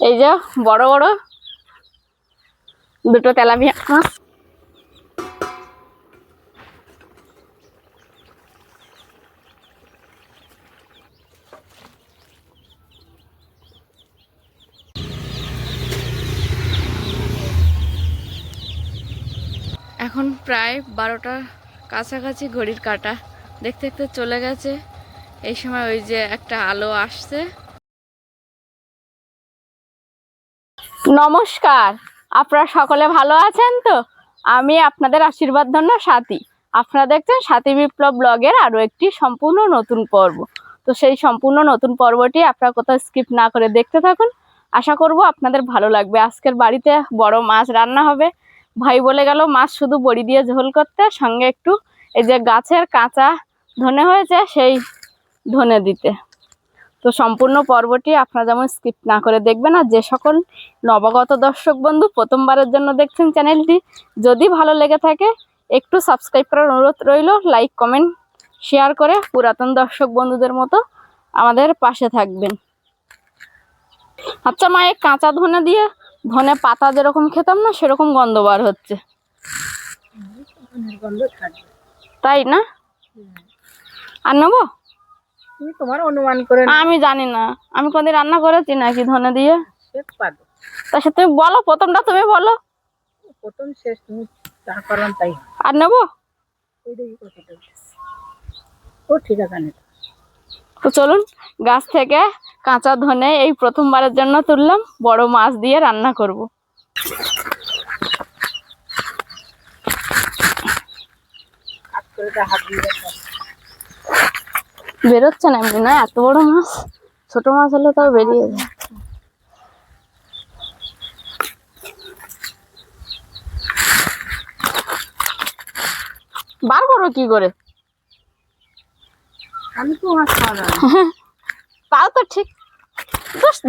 এই যে বড় বড় দুটো তেলাপিয়া মাছ। এখন প্রায় 12টার কাছাকাছি ঘড়ির কাঁটা দেখতে দেখতে চলে গেছে। এই সময় ওই যে একটা আলো আসছে। নমস্কার, আপনারা সকলে ভালো আছেন তো? আমি আপনাদের আশীর্বাদ ধন্য সাথী। আপনারা দেখছেন সাথী বিপ্লব ব্লগের আরো একটি সম্পূর্ণ নতুন পর্ব। তো সেই সম্পূর্ণ নতুন পর্বটি আপনারা কোথাও স্কিপ না করে দেখতে থাকুন। আশা করব আপনাদের ভালো লাগবে। আজকের বাড়িতে বড় মাছ রান্না হবে। ভাই বলে গেল মাছ শুধু বড়ি দিয়ে ঝোল করতে, সঙ্গে একটু এই যে গাছের কাঁচা ধনে হয়েছে সেই ধনে দিতে। তো সম্পূর্ণ পর্বটি আপনারা যেমন স্কিপ না করে দেখবেন। আর যে সকল নবাগত দর্শক বন্ধু প্রথমবারের জন্য দেখছেন চ্যানেলটি, যদি ভালো লেগে থাকে একটু সাবস্ক্রাইব করার অনুরোধ রইল। লাইক কমেন্ট শেয়ার করে পুরাতন দর্শক বন্ধুদের মতো আমাদের পাশে থাকবেন। আচ্ছা মা, এই কাঁচা ধনে দিয়ে ধনে পাতা যেরকম খেতাম না সেরকম গন্ধ বার হচ্ছে, তাই না? আর নেবো? তুমি তোমার অনুমান করে আমি জানি না, আমি কোনদিন রান্না করেছি নাকি ধনে দিয়ে। তা সে তুমি বলো, প্রথমটা তুমি বলো। প্রথম শেষ তুমি যা করেন তাই। আর নেবো? ও ঠিক আছে। তো চলুন, গাছ থেকে কাঁচা ধনে এই প্রথমবারের জন্য তুললাম, বড় মাছ দিয়ে রান্না করব। বেরোচ্ছে না এমনি, না এত বড় মাছ, ছোট মাছ হলে তাও বেরিয়ে যায়। বার করো কি করে? আমি তো মাছ খাওয়া যাবে তাও তো ঠিক,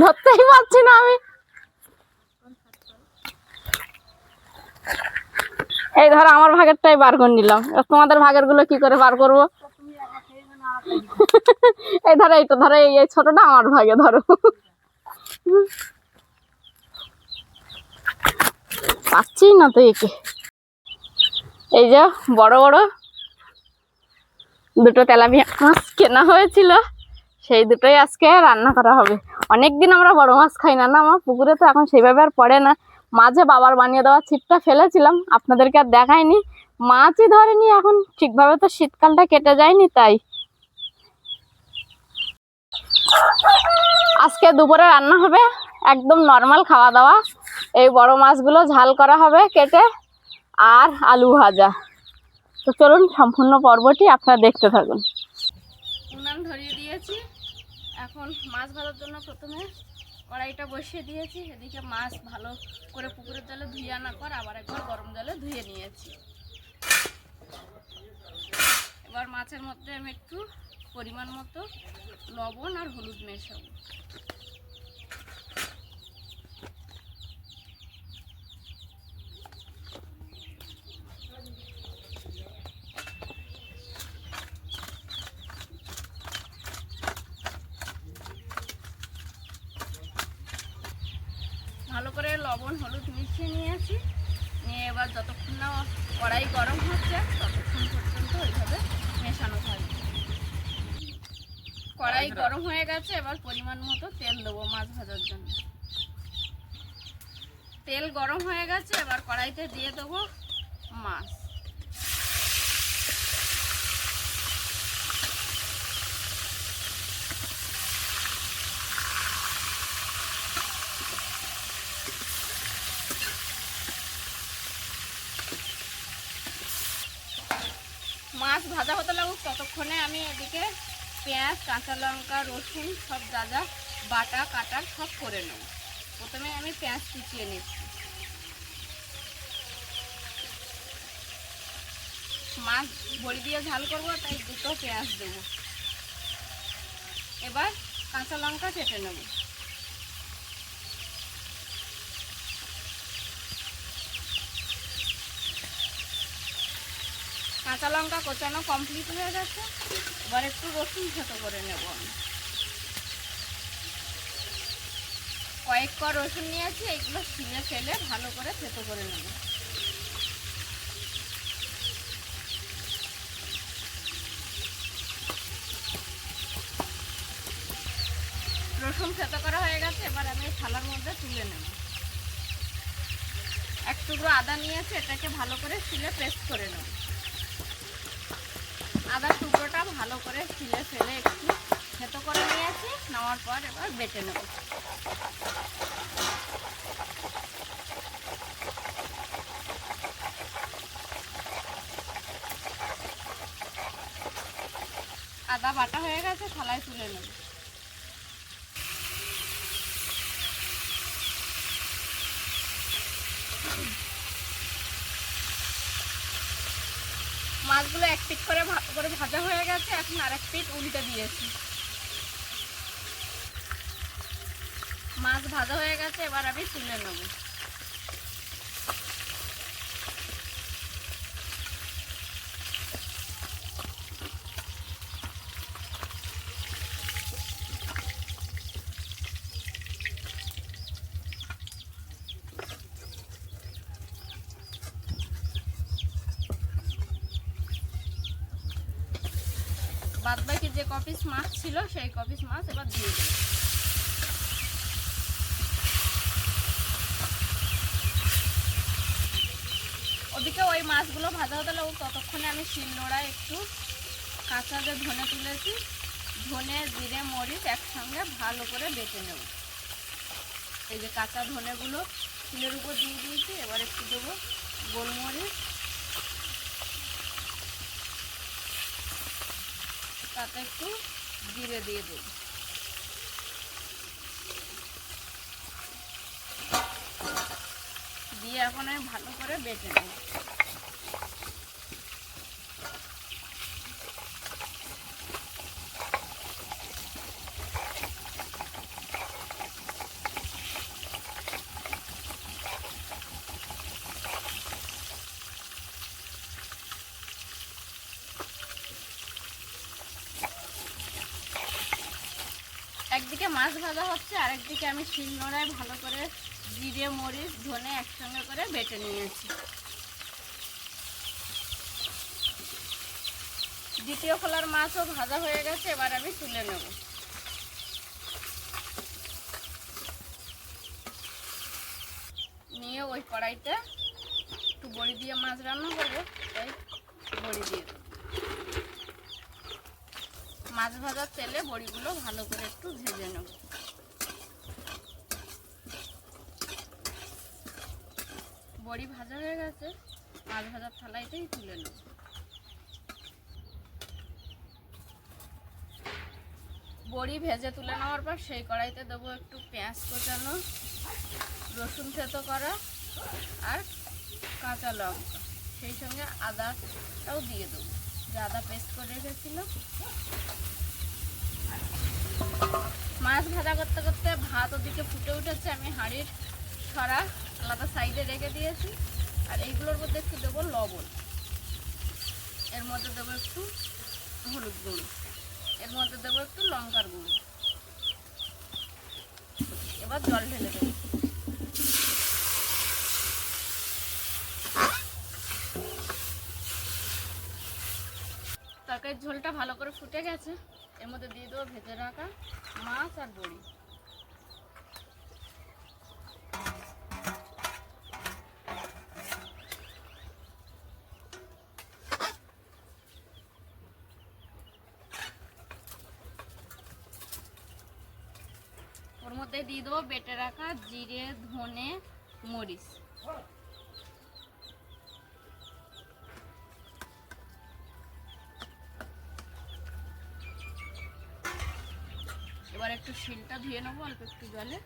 ধরতেই পারছি না আমি। এই ধরো আমার ভাগেরটাই বার করে নিলাম, তোমাদের ভাগের গুলো কি করে বার করবো? এই ধরো, এইটা ধরো, এই ছোটটা আমার ভাগে ধরো। পাচ্ছি না তো একে। এই যে বড় বড় দুটো তেলাপিয়া মাছ কেনা হয়েছিল, সেই দুটোই আজকে রান্না করা হবে। অনেকদিন আমরা বড় মাছ খাই না, না আমার পুকুরে তো এখন সেইভাবে আর পড়ে না। মাঝে বাবার বানিয়ে দেওয়া ছিপটা ফেলেছিলাম, আপনাদেরকে আর দেখাইনি। মাছই ধরেনি এখন ঠিকভাবে, তো শীতকালটা কেটে যায়নি তাই। আজকে দুপুরে রান্না হবে একদম নর্মাল খাওয়া দাওয়া। এই বড় মাছগুলো ঝাল করা হবে কেটে, আর আলু ভাজা। তো চলুন সম্পূর্ণ পর্বটি আপনারা দেখতে থাকুন। উনান ধরিয়ে দিয়েছি, এখন মাছ ভাজার জন্য প্রথমে কড়াইটা বসিয়ে দিয়েছি। এদিকে মাছ ভালো করে পুকুরের জলে ধুয়ে আনার পর আবার একবার গরম জলে ধুয়ে নিয়েছি। এবার মাছের মধ্যে আমি একটু পরিমাণ মতো লবণ আর হলুদ মেশাবো। ভালো করে লবণ হলুদ মিশিয়ে নিয়েছি। নিয়ে এবার যতক্ষণ না কড়াই গরম হচ্ছে ততক্ষণ পর্যন্ত ওইভাবে মেশানো থাকবে। কড়াই গরম হয়ে গেছে, এবার পরিমাণ মতো তেল দেবো মাছ ভাজার জন্য। তেল গরম হয়ে গেছে, এবার কড়াইতে দিয়ে দেবো মাছ। মাছ ভাজা হতে লাগুক ততক্ষণে আমি এদিকে পেঁয়াজ, কাঁচা লঙ্কা, রসুন সব যা যা বাটা কাটার সব করে নেব। প্রথমে আমি পেঁয়াজ কুচিয়ে নিচ্ছি। মাছ বড়ি দিয়ে ঝাল করব তাই দুটো পেঁয়াজ দেব। এবার কাঁচা লঙ্কা কেটে নেব। কাঁচা লঙ্কা কোচানো কমপ্লিট হয়ে গেছে, এবার একটু রসুন থেতো করে নেব আমি। কয়েক কোয়া রসুন নিয়েছি, এইগুলো শিলে ফেলে ভালো করে থেতো করে নেব। রসুন থেতো করা হয়ে গেছে, এবার আমি থালার মধ্যে তুলে নেব। এক টুকরো আদা নিয়েছি, এটাকে ভালো করে শিলে পেস্ট করে নেব। আদার টুকরোটা ভালো করে শিলে ফেলে একটু থেতো করে নিয়েছি, নেওয়ার পর এবার বেটে নেব। আদা বাটা হয়ে গেছে, থালায় তুলে নেব। মাছগুলো এক পিঠ করে ভালো করে ভাজা হয়ে গেছে, এখন আরেক পিঠ উল্টে দিয়েছি। মাছ ভাজা হয়ে গেছে, এবার আমি তুলে নেব। বাদ বাকি যে কপিস মাছ ছিল সেই কপিস মাছ এবার দিয়ে দেব। ওদিকে ওই মাছগুলো ভাজা হতে লাগবে, ততক্ষণে আমি শিলনোড়ায় একটু কাঁচা যে ধনে তুলেছি, ধনে জিরে মরিচ একসঙ্গে ভালো করে বেটে নেব। এই যে কাঁচা ধনেগুলো শিলের উপর দিয়ে দিয়েছি, এবার একটু দেবো গোলমরিচ, তাতে একটু জিরে দিয়ে দেব। দিয়ে এখন আমি ভালো করে বেটে নেব। একদিকে মাছ ভাজা হচ্ছে, আরেকদিকে আমি শিলনোড়ায় ভালো করে জিরে মরিচ ধনে একসঙ্গে করে বেটে নিয়েছি। দ্বিতীয় খোলার মাছও ভাজা হয়ে গেছে, এবার আমি তুলে নেব। নিয়ে ওই কড়াইতে একটু বড়ি দিয়ে মাছ রান্না করবো, তাই বড়ি দিয়ে দেব। মাছ ভাজার তেলে বড়িগুলো ভালো করে একটু ভেজে নেব। বড়ি ভাজা হয়ে গেছে, মাছ ভাজার থালাইতেই তুলে নেব। বড়ি ভেজে তুলে নেওয়ার পর সেই কড়াইতে দেবো একটু পেঁয়াজ কোচানো, রসুন থেতো করা আর কাঁচা লঙ্কা, সেই সঙ্গে আদাটাও দিয়ে দেবো, যে আদা পেস্ট করে রেখেছিলাম। মাছ ভাজা করতে করতে ভাত ওদিকে ফুটে উঠেছে, আমি হাঁড়ির সরা আলাদা সাইডে রেখে দিয়েছি। আর এইগুলোর মধ্যে একটু দেবো লবণ, এর মধ্যে দেবো একটু হলুদ গুঁড়ো, এর মধ্যে দেবো একটু লঙ্কার গুঁড়ো। এবার জল ঢেলে দেবো। তরকারির ঝোলটা ভালো করে ফুটে গেছে, এর মধ্যে দিয়ে দেবো ভেজে রাখা মাছ আর বড়ি। ওর মধ্যে দিয়ে দেবো বেটে রাখা জিরে ধনে মরিচ। এবার একটু শিলটা ধুয়ে নেবো অল্প একটু জলে,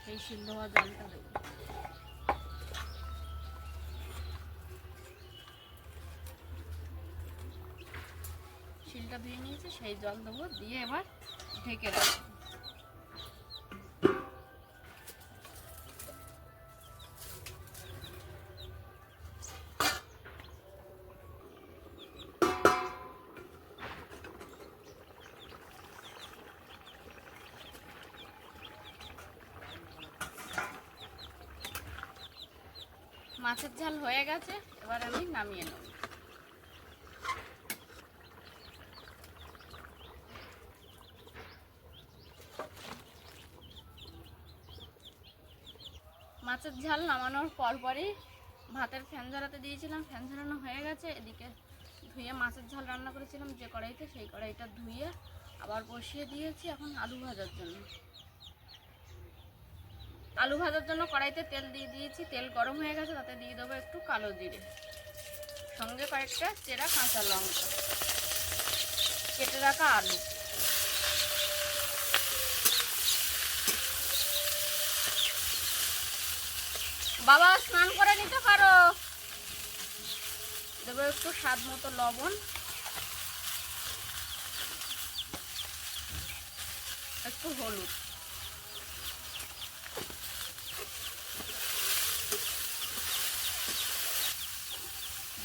সেই শিল ধোয়া জলটা দেবো। শিলটা ধুয়ে নিয়েছি, সেই জল দেবো, দিয়ে এবার ঢেকে রাখবো। মাছের ঝাল হয়ে গেছে, এবার আমি নামিয়ে নেব। মাছের ঝাল নামানোর পরপরই ভাতের ফ্যান ঝরাতে দিয়েছিলাম, ফ্যান ঝরানো হয়ে গেছে। এদিকে ধুয়ে মাছের ঝাল রান্না করেছিলাম যে কড়াইতে, সেই কড়াইটা ধুয়ে আবার বসিয়ে দিয়েছি এখন আলু ভাজার জন্য। আলু ভাজার জন্য কড়াইতে তেল দিয়ে দিয়েছি, তেল গরম হয়ে গেছে, তাতে দিয়ে দেবো একটু কালো জিরে, সঙ্গে কয়েকটা চেরা কাঁচা লঙ্কা, কেটে রাখা আলু। বাবা স্নান করে নিতে পারো। দেবো একটু স্বাদ মতো লবণ, একটু হলুদ,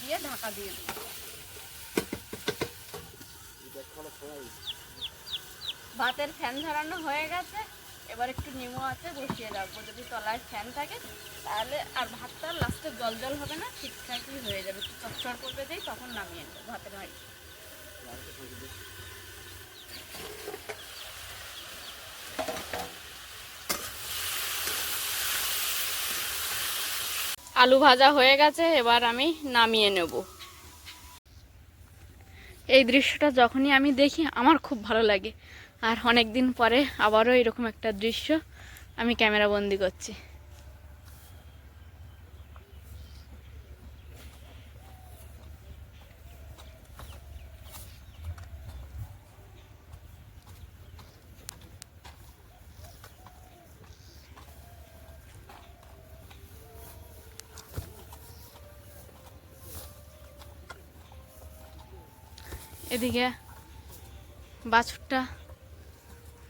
দিয়ে ঢাকা দিয়ে দেবো। ভাতের ফ্যান ঝরানো হয়ে গেছে, এবার একটু নিমু আছে বসিয়ে রাখবো। যদি তলায় ফ্যান থাকে তাহলে আর ভাতটা লাস্টে জল জল হবে না, ঠিকঠাকই হয়ে যাবে। একটু চটচড় করবে যেই তখন নামিয়ে নেবো ভাতের হাঁড়ি। আলু ভাজা হয়ে গেছে, এবার আমি নামিয়ে নেব। এই দৃশ্যটা যখনই আমি দেখি আমার খুব ভালো লাগে, আর অনেক দিন পরে আবারও এরকম একটা দৃশ্য আমি ক্যামেরা বন্দি করছি। এদিকে বাছুরটা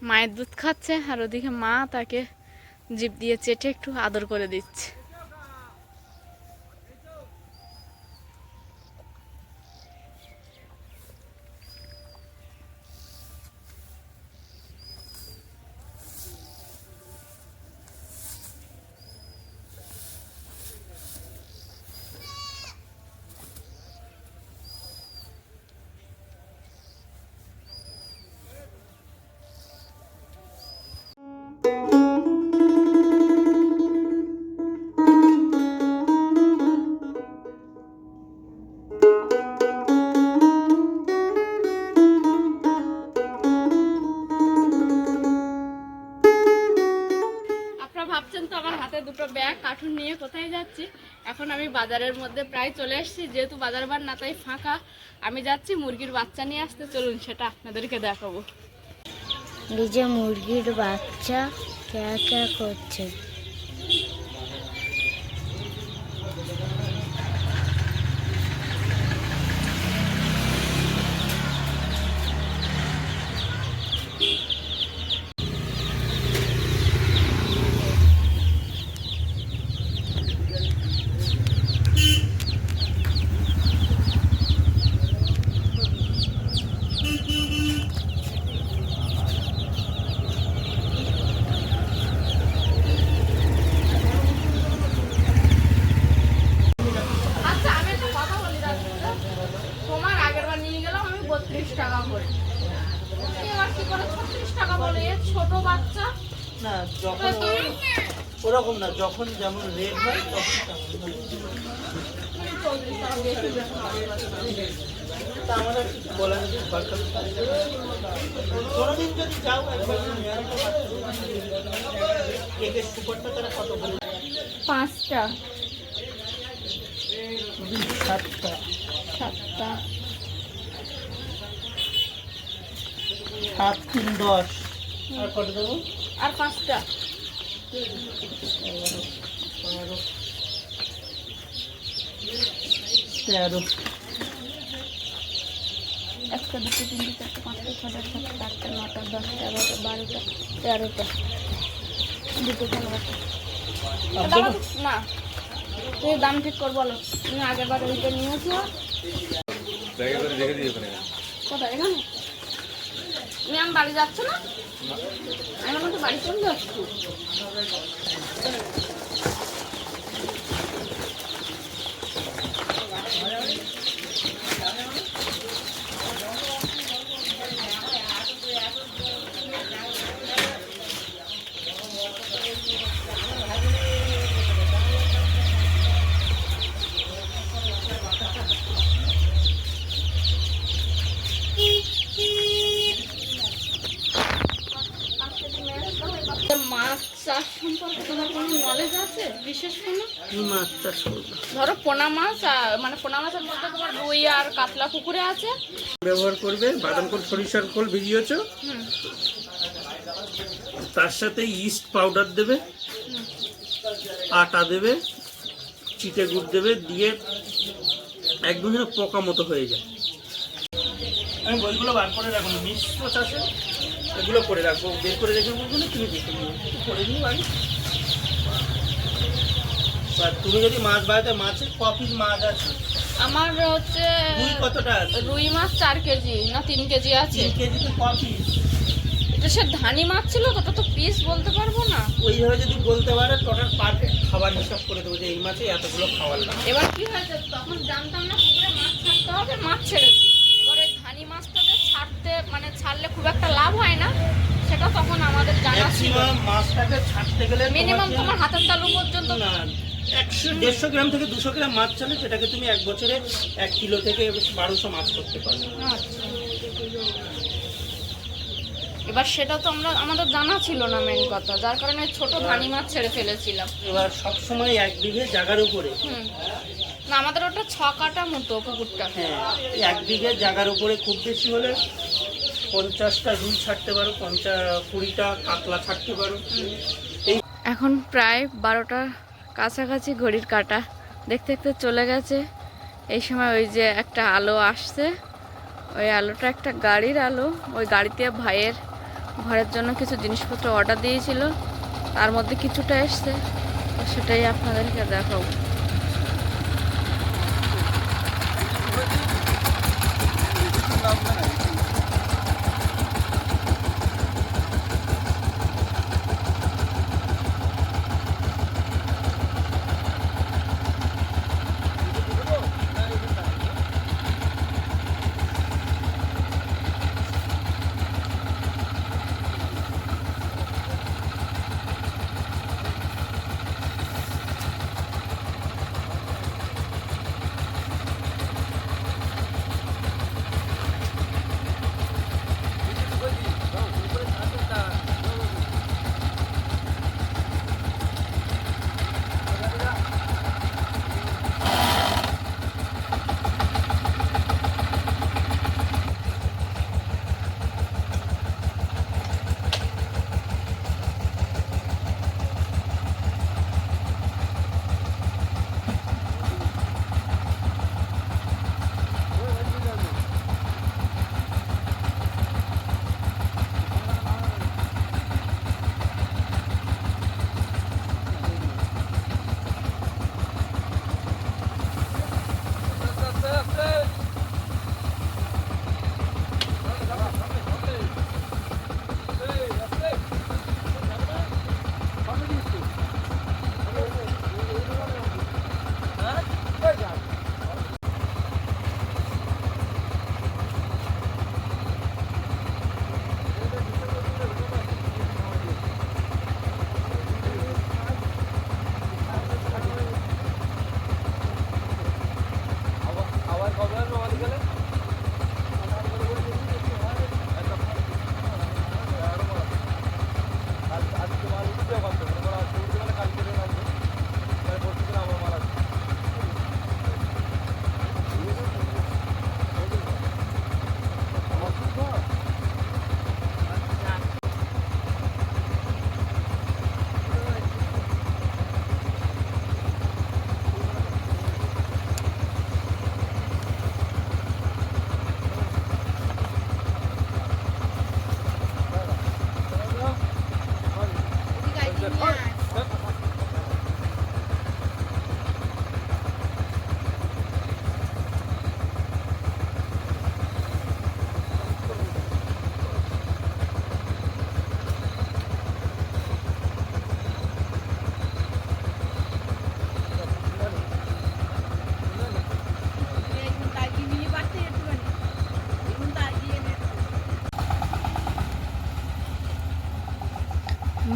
মায়ের দুধ খাচ্ছে, আর ওদিকে মা তাকে জিভ দিয়ে চেটে একটু আদর করে দিচ্ছে। ভাবছেন তো আমার হাতে দুটো ব্যাগ কার্টুন নিয়ে কোথায় যাচ্ছি। এখন আমি বাজারের মধ্যে প্রায় চলে এসেছি, যেহেতু বাজার বার না তাই ফাঁকা। আমি যাচ্ছি মুরগির বাচ্চা নিয়ে আসতে, চলুন সেটা আপনাদেরকে দেখাবো। নিজে মুরগির বাচ্চা ক্যা ক্যা করছে। আচ্ছা আমি একটা কথা বলি দাদা, তোমার আগের বার নিয়ে গেলাম আমি 32 টাকা করে, এবার কি করে 36 টাকা বলে? ছোট বাচ্চা না, যখন ওরকম না, যখন যেমন রেট হয় তখন তা আমাদের কিছু বলার নেই। কোনোদিন যদি যাও একবার কেকের সুপারটা তারা কত বলে? 5টা 7টা 7টা 7 3 10 আর কত দেবো? আর 5টা 13 একটা, দুটো, তিনটে, চারটে, পাঁচটা, ছটা, সাতটা, আটটা, নটা, 10টা, 11টা, 12টা, 13টা, দুটো, 15টা। না তুমি দাম ঠিক কর বলো। তুমি আগের বার ওইটা নিয়েছো কোথায়? এখানে তুমি আমি বাড়ি যাচ্ছ না? আমি তো বাড়ি চলে যাচ্ছি। চাষ সম্পর্কে তোমার কোনো নলেজ আছে বিশেষ কোনো? কি মাছ চাষ করবে? ধরো পোনা মাছ মানে পোনা মাছের মধ্যে তোমার রুই আর কাতলা পুকুরে আছে। ব্যবহার করবে বাদাম খোল সরিষার খোল ভিজিয়েছো, হুম তার সাথে ইস্ট পাউডার দেবে, আটা দেবে, চিটে গুড় দেবে, দিয়ে একদম যেন পোকা মতো হয়ে যায়। আমি বইগুলো বার করে রাখবো, মিশ্র চাষে এগুলো করে রাখবো, বের করে রেখে বলবো না, তুমি দেখে নিও, করে নিও বাড়ি। আর তুমি যদি মাছ বাড়িতে মাছের কপিস মাছ আছে, আমার হচ্ছে রুই কতটা আছে? রুই মাছ 4 কেজি না 3 কেজি আছে। 3 কেজিতে কপিস। এটা সে ধানি মাছ ছিল তো, ওটা তো পিস বলতে পারবো না। ওইভাবে যদি বলতে পারে টোটাল পারফেক্ট খাবার হিসাব করে দেবো যে এই মাছে এতগুলো খাওয়ার লাগে। এবার কি হয়েছে, তখন জানতাম না পুকুরে মাছ ছাড়তে হবে, মাছ ছেড়েছি। এবার ওই ধানি মাছটাকে ছাড়তে মানে ছাড়লে খুব একটা লাভ হয় না, সেটা তখন আমাদের জানা ছিল। ম্যাক্সিমাম মাছটাকে ছাড়তে গেলে মিনিমাম তোমার হাতের তালু পর্যন্ত। না 150 গ্রাম থেকে 200 গ্রাম মাছ চালে সেটাকে তুমি এক বছরে 1 কিলো থেকে 1200 মাছ করতে পারবে। আচ্ছা। এবার সেটা তো আমাদের জানা ছিল না মেন কথা, যার কারণে ছোট ধানি মাছ ছেড়ে ফেলেছিলাম। এবার সবসময় 1 বিঘে জায়গার উপরে, হুম না আমাদের ওটা 6 কাটা মতো পুকুরটা। হ্যাঁ 1 বিঘে জায়গার উপরে খুব বেশি হলে 50টা রুই ছাড়তে পারো, 20টা কাতলা ছাড়তে পারো। এখন প্রায় 12টার কাছাকাছি ঘড়ির কাঁটা দেখতে দেখতে চলে গেছে। এই সময় ওই যে একটা আলো আসছে, ওই আলোটা একটা গাড়ির আলো। ওই গাড়িতে ভাইয়ের ঘরের জন্য কিছু জিনিসপত্র অর্ডার দিয়েছিল, তার মধ্যে কিছুটা এসছে, তো সেটাই আপনাদেরকে দেখাবো।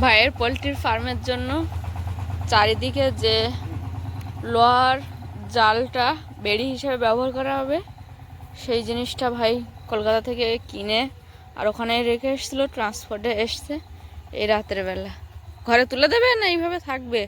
ভাইয়ের পোলট্রির ফার্মের জন্য চারিদিকে যে লোহার জালটা বেড়ি হিসেবে ব্যবহার করা হবে, সেই জিনিসটা ভাই কলকাতা থেকে কিনে আর ওখানে রেখে এসেছিলো, ট্রান্সপোর্টে এসছে এই রাতের বেলা। ঘরে তুলে দেবে না এইভাবে থাকবে?